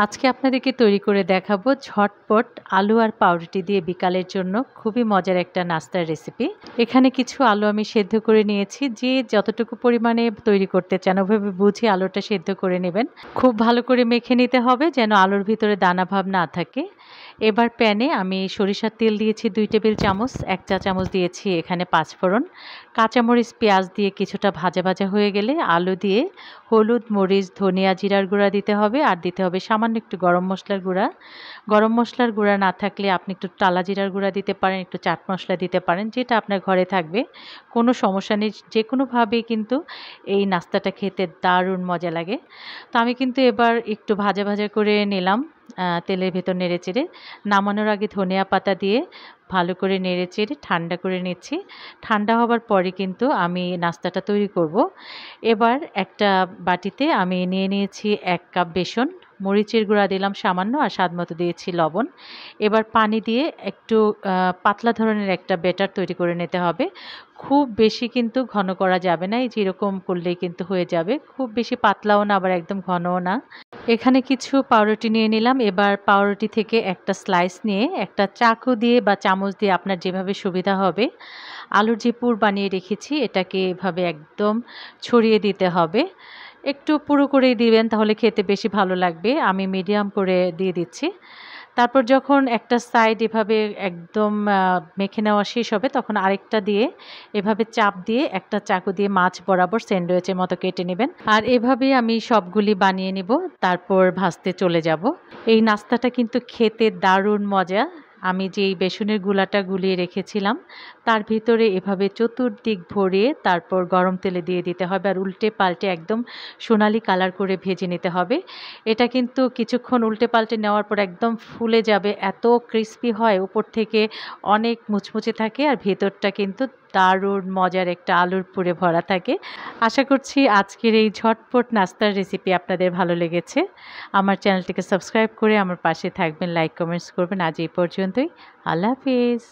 আজকে আপনাদেরকে তৈরি করে দেখাবো ঝটপট আলু আর পাউরুটি দিয়ে বিকালের জন্য খুবই মজার একটা নাস্তার রেসিপি। এখানে কিছু আলু আমি সেদ্ধ করে নিয়েছি। যে যতটুকু পরিমাণে তৈরি করতে চান ওভাবে বুঝে আলুটা সেদ্ধ করে নেবেন। খুব ভালো করে মেখে নিতে হবে যেন আলুর ভিতরে দানা ভাব না থাকে। এবার প্যানে আমি সরিষার তেল দিয়েছি 2 টেবিল চামচ, 1 চা চামচ দিয়েছি এখানে পাঁচফোড়ন, কাঁচামরিচ, পেঁয়াজ দিয়ে কিছুটা ভাজা ভাজা হয়ে গেলে আলু দিয়ে হলুদ, মরিচ, ধনিয়া, জিরার গুঁড়া দিতে হবে আর দিতে হবে সামান্য একটু গরম মশলার গুঁড়া। গরম মশলার গুঁড়া না থাকলে আপনি একটু টালা জিরার গুঁড়া দিতে পারেন, একটু চাট মশলা দিতে পারেন, যেটা আপনার ঘরে থাকবে। কোনো সমস্যা নেই, যেকোনোভাবেই কিন্তু এই নাস্তাটা খেতে দারুণ মজা লাগে। তো আমি কিন্তু এবার একটু ভাজা ভাজা করে নিলাম তেলের ভেতর নেড়েচেড়ে। নামানোর আগে ধনিয়া পাতা দিয়ে ভালো করে নেড়েচেড়ে ঠান্ডা করে নিচ্ছি। ঠান্ডা হবার পরে কিন্তু আমি নাস্তাটা তৈরি করব। এবার একটা বাটিতে আমি নিয়ে নিয়েছি 1 কাপ বেসন, মরিচের গুঁড়া দিলাম সামান্য আর স্বাদমতো দিয়েছি লবণ। এবার পানি দিয়ে একটু পাতলা ধরনের একটা ব্যাটার তৈরি করে নিতে হবে। খুব বেশি কিন্তু ঘন করা যাবে না, এই যে এরকম করলেই কিন্তু হয়ে যাবে। খুব বেশি পাতলাও না আবার একদম ঘনও না। এখানে কিছু পাউরুটি নিয়ে নিলাম। এবার পাউরুটি থেকে একটা স্লাইস নিয়ে একটা চাকু দিয়ে বা চামচ দিয়ে আপনার যেভাবে সুবিধা হবে আলুর যে পুর বানিয়ে রেখেছি এটাকে এভাবে একদম ছড়িয়ে দিতে হবে। একটু পুরো করেই দিবেন তাহলে খেতে বেশি ভালো লাগবে। আমি মিডিয়াম করে দিয়ে দিচ্ছি। তারপর যখন একটা সাইড এভাবে একদম মেখে নেওয়া শেষ হবে তখন আরেকটা দিয়ে এভাবে চাপ দিয়ে একটা চাকু দিয়ে মাছ বরাবর স্যান্ডউইচের মতো কেটে নেবেন। আর এভাবেই আমি সবগুলি বানিয়ে নিব, তারপর ভাজতে চলে যাব। এই নাস্তাটা কিন্তু খেতে দারুণ মজা। আমি যেই বেসনের গুলাটা গুলিয়ে রেখেছিলাম তার ভিতরে এভাবে চতুর্দিক ভরিয়ে তারপর গরম তেলে দিয়ে দিতে হবে আর উল্টে পাল্টে একদম সোনালি কালার করে ভেজে নিতে হবে। এটা কিন্তু কিছুক্ষণ উল্টে পাল্টে নেওয়ার পর একদম ফুলে যাবে, এত ক্রিস্পি হয়, উপর থেকে অনেক মুচমুচে থাকে আর ভেতরটা কিন্তু দারুণ মজার একটা আলুর পুরে ভরা থাকে। আশা করছি আজকের এই ঝটপট নাস্তার রেসিপি আপনাদের ভালো লেগেছে। আমার চ্যানেলটিকে সাবস্ক্রাইব করে আমার পাশে থাকবেন, লাইক কমেন্টস করবেন। আজ এই পর্যন্তই। আল্লাহ হাফিজ।